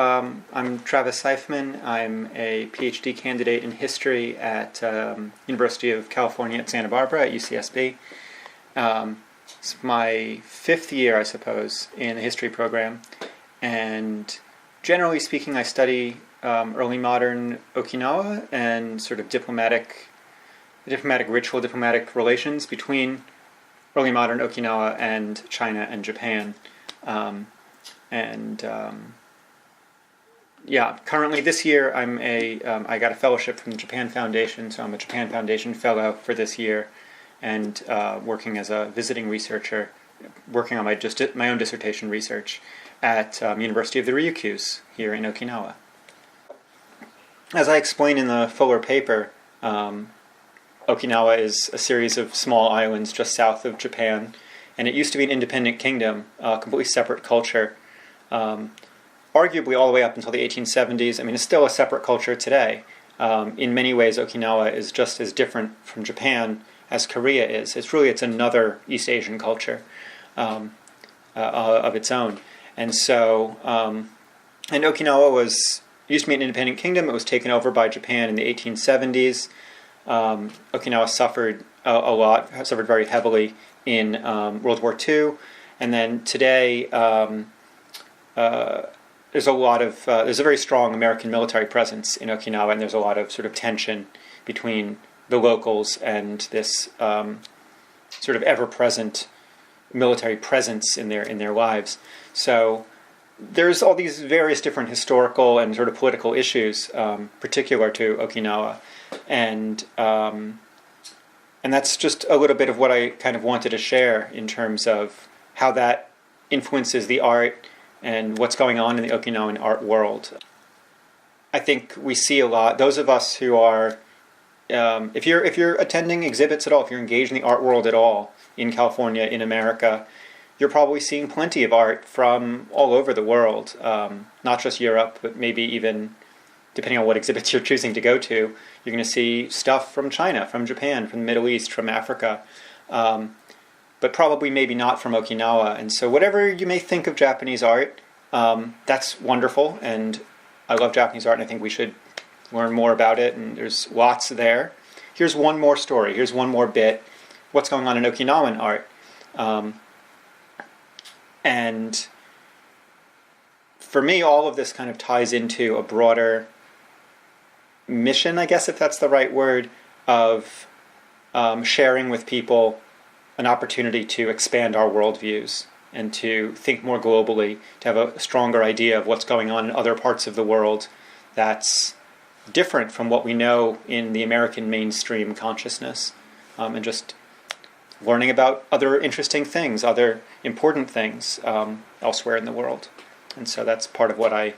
I'm Travis Seifman. I'm a PhD candidate in history at University of California at Santa Barbara at UCSB. It's my fifth year, I suppose, in the history program. And generally speaking, I study early modern Okinawa and sort of diplomatic ritual, diplomatic relations between early modern Okinawa and China and Japan. Currently this year I got a fellowship from the Japan Foundation, so I'm a Japan Foundation fellow for this year, and working as a visiting researcher, working on my own dissertation research at University of the Ryukyus here in Okinawa. As I explain in the fuller paper, Okinawa is a series of small islands just south of Japan, and it used to be an independent kingdom, a completely separate culture. Arguably all the way up until the 1870s. I mean, it's still a separate culture today. In many ways, Okinawa is just as different from Japan as Korea is. It's another East Asian culture of its own. And so, and Okinawa used to be an independent kingdom. It was taken over by Japan in the 1870s. Okinawa suffered suffered very heavily in World War II. And then today, there's a very strong American military presence in Okinawa, and there's a lot of sort of tension between the locals and this sort of ever-present military presence in their lives. So there's all these various different historical and sort of political issues particular to Okinawa, and that's just a little bit of what I kind of wanted to share in terms of how that influences the art and what's going on in the Okinawan art world. I think we see a lot. Those of us who are, if you're attending exhibits at all, if you're engaged in the art world at all in California, in America, you're probably seeing plenty of art from all over the world, not just Europe, but maybe even, depending on what exhibits you're choosing to go to, you're going to see stuff from China, from Japan, from the Middle East, from Africa. But probably maybe not from Okinawa. And so whatever you may think of Japanese art, that's wonderful, and I love Japanese art, and I think we should learn more about it, and there's lots there. Here's one more story, here's one more bit, what's going on in Okinawan art. And for me, all of this kind of ties into a broader mission, I guess, if that's the right word, of sharing with people an opportunity to expand our worldviews and to think more globally, to have a stronger idea of what's going on in other parts of the world that's different from what we know in the American mainstream consciousness, and just learning about other interesting things, other important things elsewhere in the world. And so that's part of what I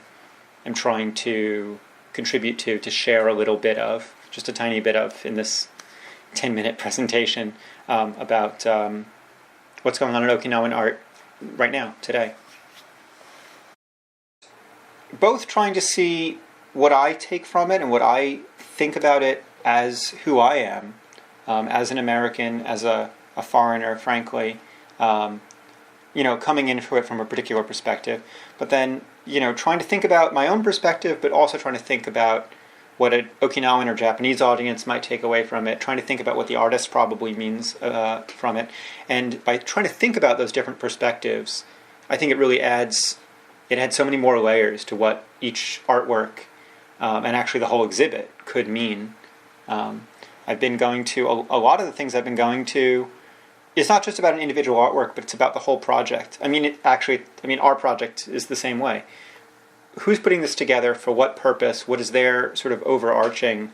am trying to contribute to share a little bit of, just a tiny bit of, in this 10-minute presentation about what's going on in Okinawan art right now, today. Both trying to see what I take from it and what I think about it as who I am, as an American, as a foreigner, frankly, coming into it from a particular perspective, but then, trying to think about my own perspective, but also trying to think about what an Okinawan or Japanese audience might take away from it, trying to think about what the artist probably means from it. And by trying to think about those different perspectives, I think it really adds so many more layers to what each artwork, and actually the whole exhibit, could mean. I've been going to, a lot of the things I've been going to, it's not just about an individual artwork, but it's about the whole project. Our project is the same way. Who's putting this together, for what purpose, what is their sort of overarching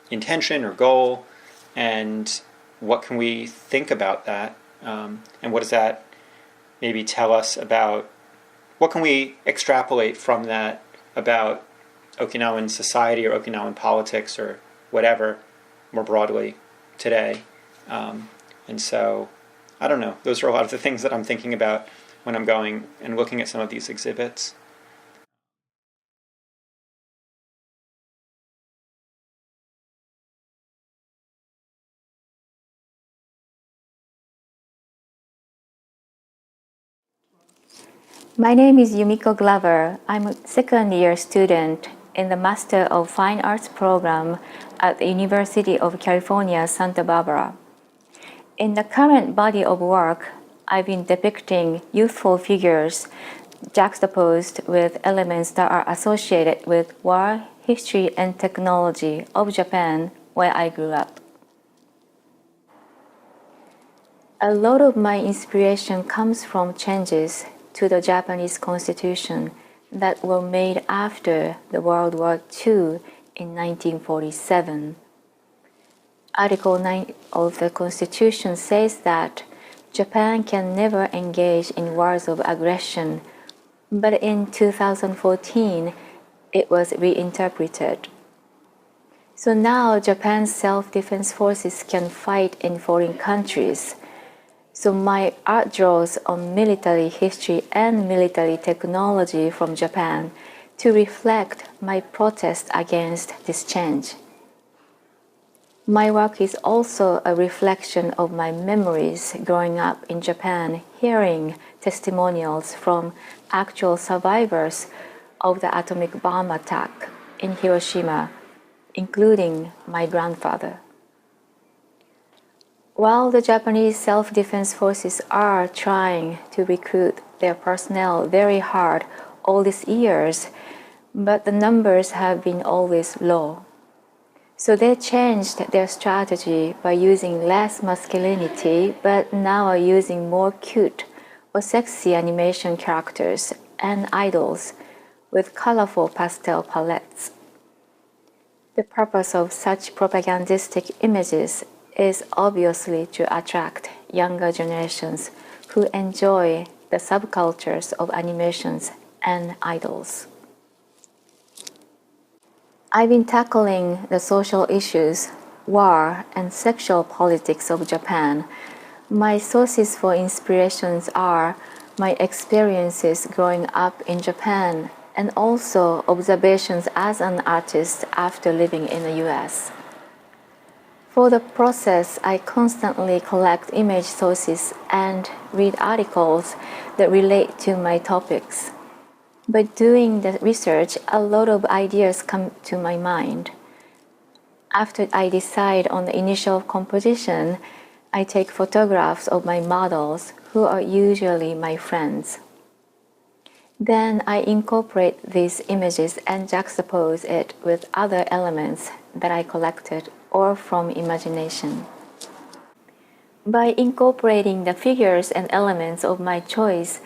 intention or goal, and what can we think about that, and what does that maybe tell us about, what can we extrapolate from that about Okinawan society or Okinawan politics or whatever more broadly today. And so, I don't know, those are a lot of the things that I'm thinking about when I'm going and looking at some of these exhibits. My name is Yumiko Glover. I'm a second-year student in the Master of Fine Arts program at the University of California, Santa Barbara. In the current body of work, I've been depicting youthful figures juxtaposed with elements that are associated with war, history, and technology of Japan, where I grew up. A lot of my inspiration comes from changes to the Japanese constitution that were made after the World War II in 1947. Article 9 of the Constitution says that Japan can never engage in wars of aggression, but in 2014 it was reinterpreted. So now Japan's self-defense forces can fight in foreign countries. So my art draws on military history and military technology from Japan to reflect my protest against this change. My work is also a reflection of my memories growing up in Japan, hearing testimonials from actual survivors of the atomic bomb attack in Hiroshima, including my grandfather. While the Japanese self-defense forces are trying to recruit their personnel very hard all these years, but the numbers have been always low. So they changed their strategy by using less masculinity, but now are using more cute or sexy animation characters and idols with colorful pastel palettes. The purpose of such propagandistic images is obviously to attract younger generations who enjoy the subcultures of animations and idols. I've been tackling the social issues, war, and sexual politics of Japan. My sources for inspirations are my experiences growing up in Japan and also observations as an artist after living in the US. For the process, I constantly collect image sources and read articles that relate to my topics. By doing the research, a lot of ideas come to my mind. After I decide on the initial composition, I take photographs of my models, who are usually my friends. Then I incorporate these images and juxtapose it with other elements that I collected or from imagination. By incorporating the figures and elements of my choice,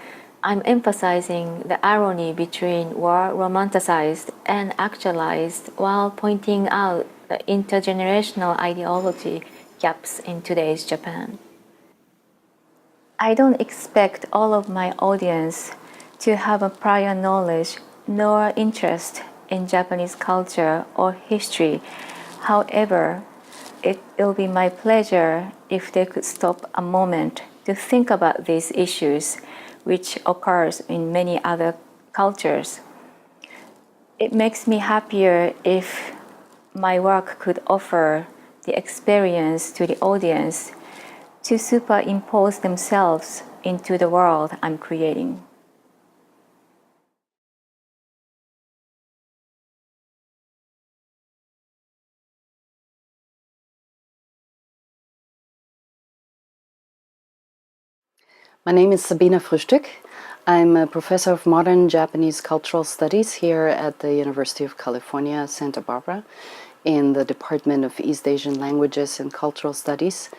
I'm emphasizing the irony between war romanticized and actualized while pointing out the intergenerational ideology gaps in today's Japan. I don't expect all of my audience to have a prior knowledge nor interest in Japanese culture or history. However, it'll be my pleasure if they could stop a moment to think about these issues, which occurs in many other cultures. It makes me happier if my work could offer the experience to the audience to superimpose themselves into the world I'm creating. My name is Sabine Frühstück. I'm a professor of modern Japanese cultural studies here at the University of California, Santa Barbara, in the Department of East Asian Languages and Cultural Studies.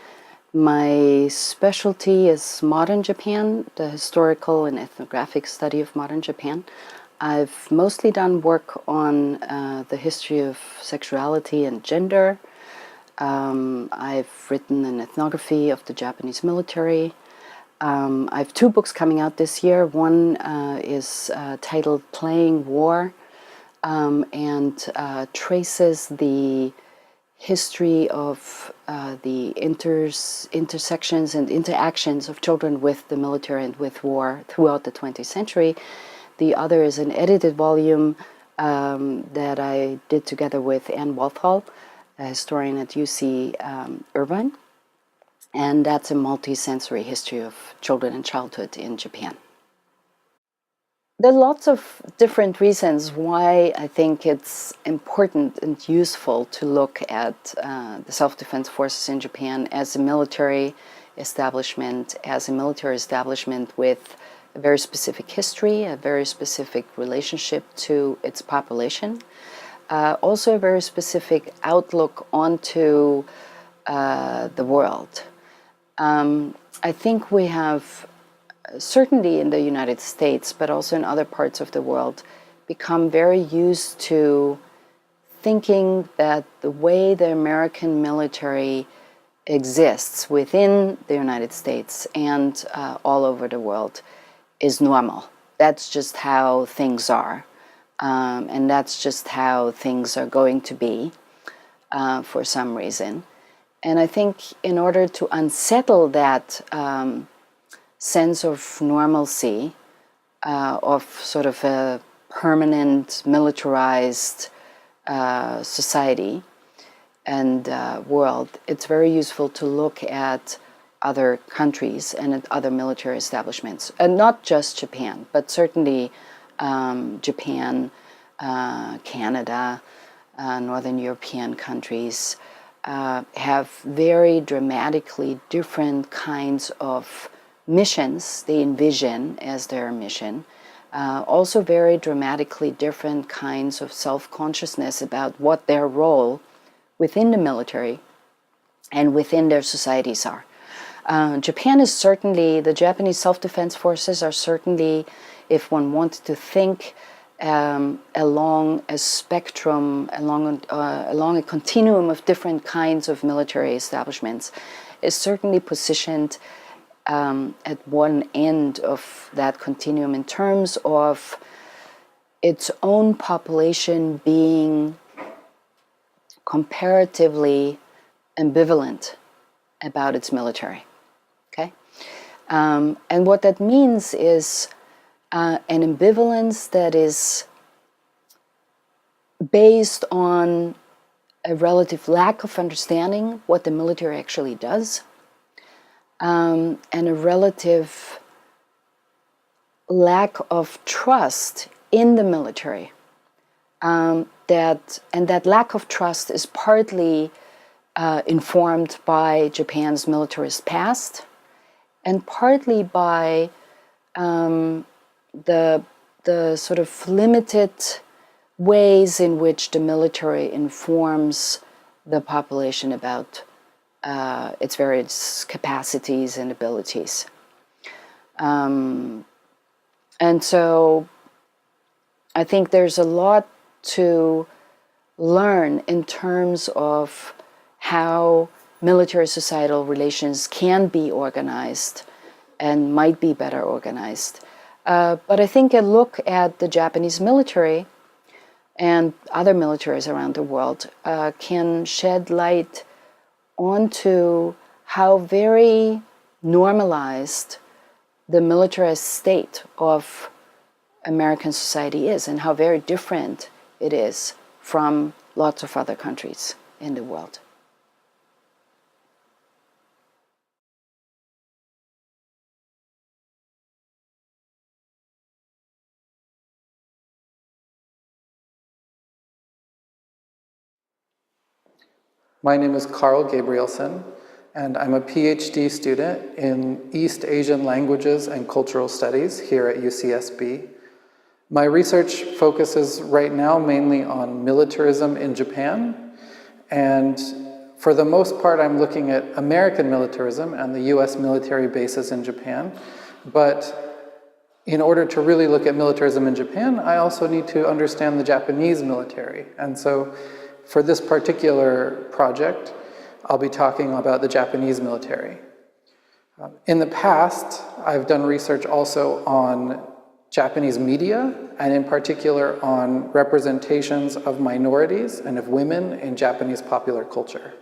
My specialty is modern Japan, the historical and ethnographic study of modern Japan. I've mostly done work on the history of sexuality and gender. I've written an ethnography of the Japanese military. I have two books coming out this year. One is titled Playing War and traces the history of the intersections and interactions of children with the military and with war throughout the 20th century. The other is an edited volume that I did together with Ann Walthall, a historian at UC Irvine. And that's a multi-sensory history of children and childhood in Japan. There are lots of different reasons why I think it's important and useful to look at the self-defense forces in Japan as a military establishment, with a very specific history, a very specific relationship to its population, also a very specific outlook onto the world. I think we have, certainly in the United States, but also in other parts of the world, become very used to thinking that the way the American military exists within the United States and all over the world is normal. That's just how things are. And that's just how things are going to be for some reason. And I think in order to unsettle that sense of normalcy, of sort of a permanent militarized society and world, it's very useful to look at other countries and at other military establishments, and not just Japan, but certainly Japan, Canada, Northern European countries have very dramatically different kinds of missions they envision as their mission. Also very dramatically different kinds of self-consciousness about what their role within the military and within their societies are. Japan is certainly, the Japanese self-defense forces are certainly, if one wants to think along a spectrum, along a continuum of different kinds of military establishments, is certainly positioned at one end of that continuum in terms of its own population being comparatively ambivalent about its military. Okay? And what that means is an ambivalence that is based on a relative lack of understanding what the military actually does, and a relative lack of trust in the military. That lack of trust is partly informed by Japan's militarist past, and partly by the sort of limited ways in which the military informs the population about its various capacities and abilities. And so I think there's a lot to learn in terms of how military societal relations can be organized and might be better organized. But I think a look at the Japanese military and other militaries around the world can shed light onto how very normalized the militarized state of American society is, and how very different it is from lots of other countries in the world. My name is Carl Gabrielson, and I'm a PhD student in East Asian Languages and Cultural Studies here at UCSB. My research focuses right now mainly on militarism in Japan, and for the most part I'm looking at American militarism and the US military bases in Japan, but in order to really look at militarism in Japan, I also need to understand the Japanese military. And so for this particular project, I'll be talking about the Japanese military. In the past, I've done research also on Japanese media, and in particular on representations of minorities and of women in Japanese popular culture.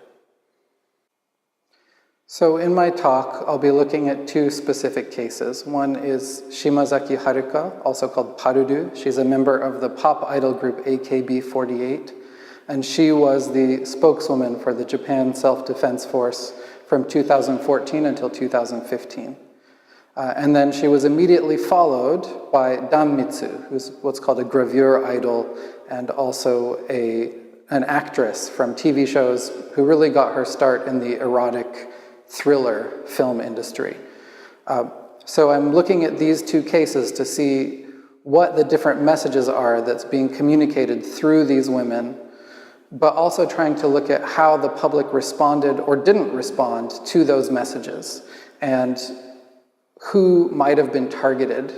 So in my talk, I'll be looking at two specific cases. One is Shimazaki Haruka, also called Parudu. She's a member of the pop idol group AKB48, and she was the spokeswoman for the Japan Self-Defense Force from 2014 until 2015. And then she was immediately followed by Danmitsu, who's what's called a gravure idol, and also an actress from TV shows who really got her start in the erotic thriller film industry. So I'm looking at these two cases to see what the different messages are that's being communicated through these women, but also trying to look at how the public responded or didn't respond to those messages, and who might have been targeted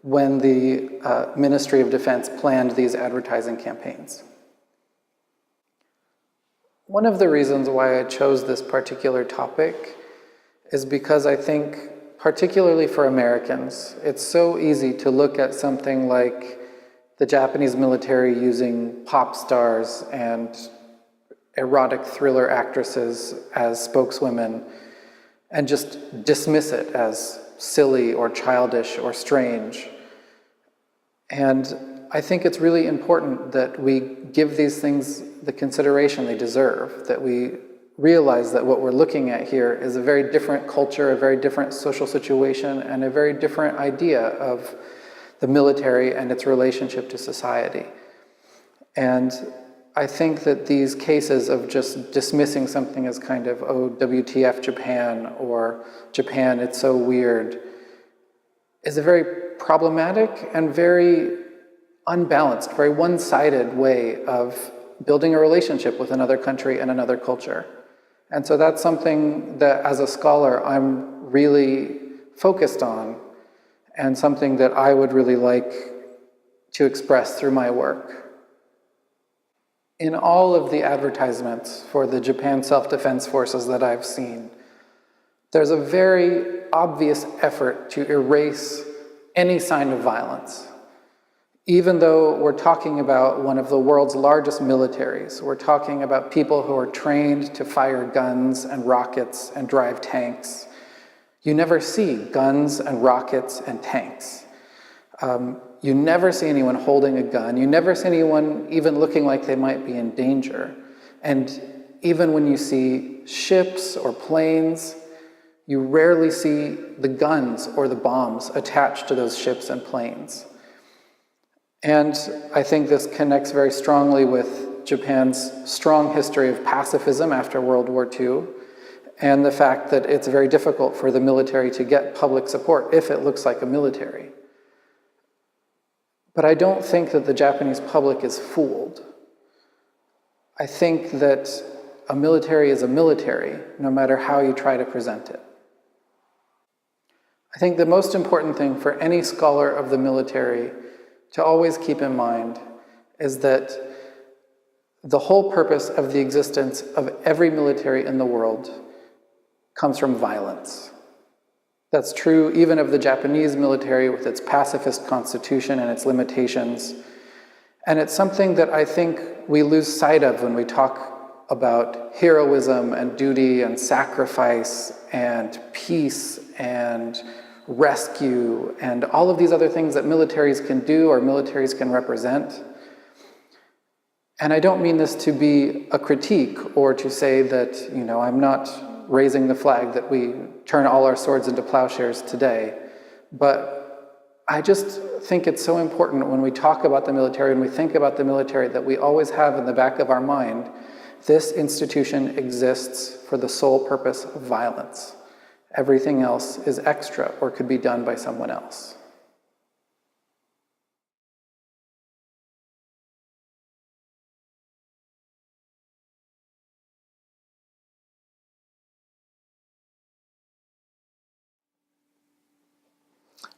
when the Ministry of Defense planned these advertising campaigns. One of the reasons why I chose this particular topic is because I think, particularly for Americans, it's so easy to look at something like the Japanese military using pop stars and erotic thriller actresses as spokeswomen and just dismiss it as silly or childish or strange. And I think it's really important that we give these things the consideration they deserve, that we realize that what we're looking at here is a very different culture, a very different social situation, and a very different idea of the military and its relationship to society. And I think that these cases of just dismissing something as kind of, oh, WTF Japan, or Japan, it's so weird, is a very problematic and very unbalanced, very one-sided way of building a relationship with another country and another culture. And so that's something that, as a scholar, I'm really focused on, and something that I would really like to express through my work. In all of the advertisements for the Japan Self-Defense Forces that I've seen, there's a very obvious effort to erase any sign of violence. Even though we're talking about one of the world's largest militaries, we're talking about people who are trained to fire guns and rockets and drive tanks, you never see guns and rockets and tanks. You never see anyone holding a gun. You never see anyone even looking like they might be in danger. And even when you see ships or planes, you rarely see the guns or the bombs attached to those ships and planes. And I think this connects very strongly with Japan's strong history of pacifism after World War II, and the fact that it's very difficult for the military to get public support if it looks like a military. But I don't think that the Japanese public is fooled. I think that a military is a military, no matter how you try to present it. I think the most important thing for any scholar of the military to always keep in mind is that the whole purpose of the existence of every military in the world comes from violence. That's true even of the Japanese military with its pacifist constitution and its limitations. And it's something that I think we lose sight of when we talk about heroism and duty and sacrifice and peace and rescue and all of these other things that militaries can do or militaries can represent. And I don't mean this to be a critique or to say that, I'm not raising the flag that we turn all our swords into plowshares today. But I just think it's so important when we talk about the military and we think about the military that we always have in the back of our mind, this institution exists for the sole purpose of violence. Everything else is extra or could be done by someone else.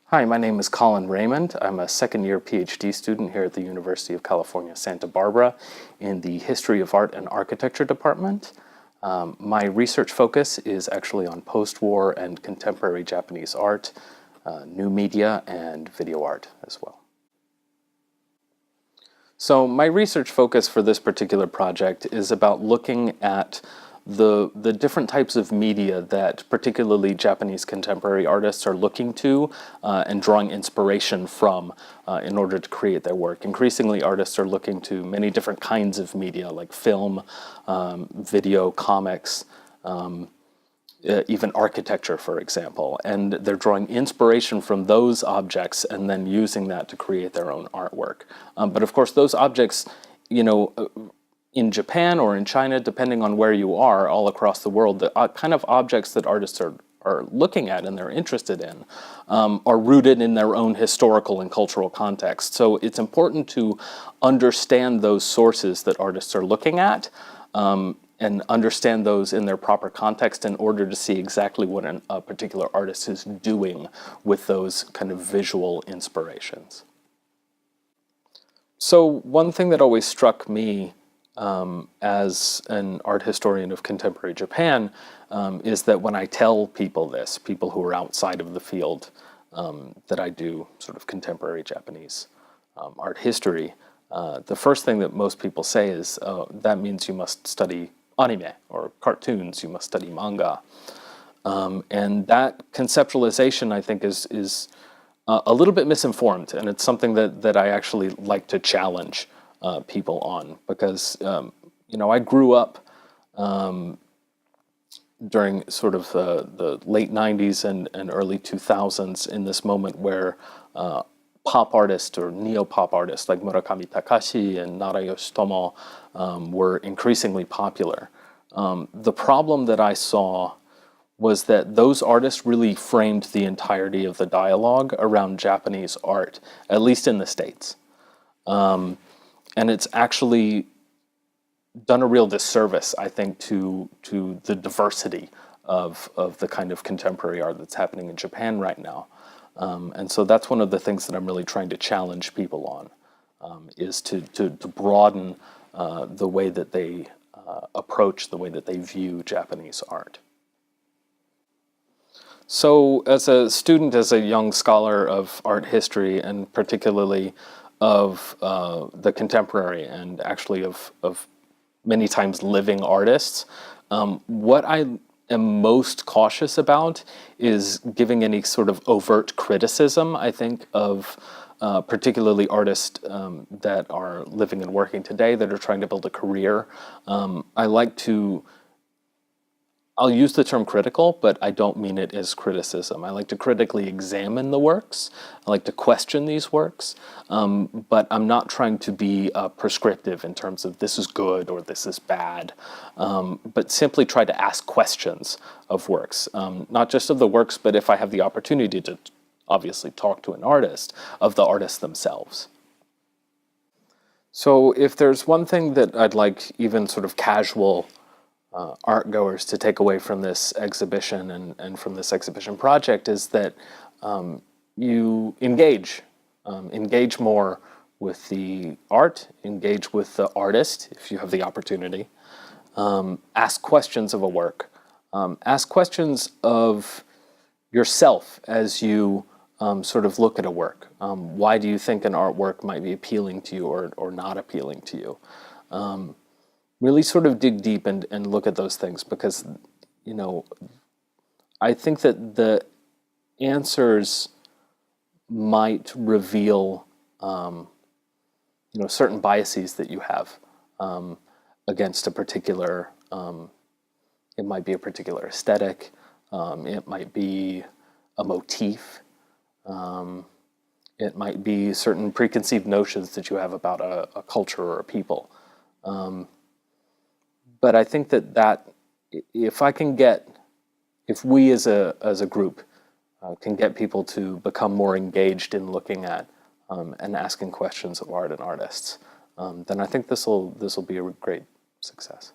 Hi, my name is Colin Raymond. I'm a second-year PhD student here at the University of California, Santa Barbara in the History of Art and Architecture department. My research focus is actually on post-war and contemporary Japanese art, new media, and video art as well. So my research focus for this particular project is about looking at the different types of media that particularly Japanese contemporary artists are looking to and drawing inspiration from in order to create their work. Increasingly, artists are looking to many different kinds of media like film, video, comics, even architecture, for example, and they're drawing inspiration from those objects and then using that to create their own artwork. But of course, those objects, in Japan or in China, depending on where you are, all across the world, the kind of objects that artists are looking at and they're interested in are rooted in their own historical and cultural context. So it's important to understand those sources that artists are looking at and understand those in their proper context in order to see exactly what a particular artist is doing with those kind of visual inspirations. So one thing that always struck me as an art historian of contemporary Japan is that when I tell people this, people who are outside of the field, that I do sort of contemporary Japanese art history, the first thing that most people say is, that means you must study anime or cartoons, you must study manga. And that conceptualization, I think, is a little bit misinformed, and it's something that I actually like to challenge people on, because I grew up during sort of the late 90s and early 2000s in this moment where pop artists or neo-pop artists like Murakami Takashi and Nara Yoshitomo were increasingly popular. The problem that I saw was that those artists really framed the entirety of the dialogue around Japanese art, at least in the States. And it's actually done a real disservice, I think, to the diversity of the kind of contemporary art that's happening in Japan right now. And so that's one of the things that I'm really trying to challenge people on, is to broaden the way that they approach, the way that they view Japanese art. So as a student, as a young scholar of art history, and particularly of the contemporary and actually of many times living artists, what I am most cautious about is giving any sort of overt criticism, I think, of particularly artists that are living and working today, that are trying to build a career. I'll use the term critical, but I don't mean it as criticism. I like to critically examine the works. I like to question these works, but I'm not trying to be prescriptive in terms of this is good or this is bad, but simply try to ask questions of works, not just of the works, but if I have the opportunity to obviously talk to an artist, of the artists themselves. So if there's one thing that I'd like even sort of casual art goers to take away from this exhibition and from this exhibition project, is that you engage more with the art, engage with the artist if you have the opportunity, ask questions of a work, ask questions of yourself as you sort of look at a work. Why do you think an artwork might be appealing to you or not appealing to you? Really sort of dig deep and look at those things, because, I think that the answers might reveal, certain biases that you have against a particular, it might be a particular aesthetic, it might be a motif, it might be certain preconceived notions that you have about a culture or a people. But I think that if we as a group can get people to become more engaged in looking at and asking questions of art and artists, then I think this will be a great success.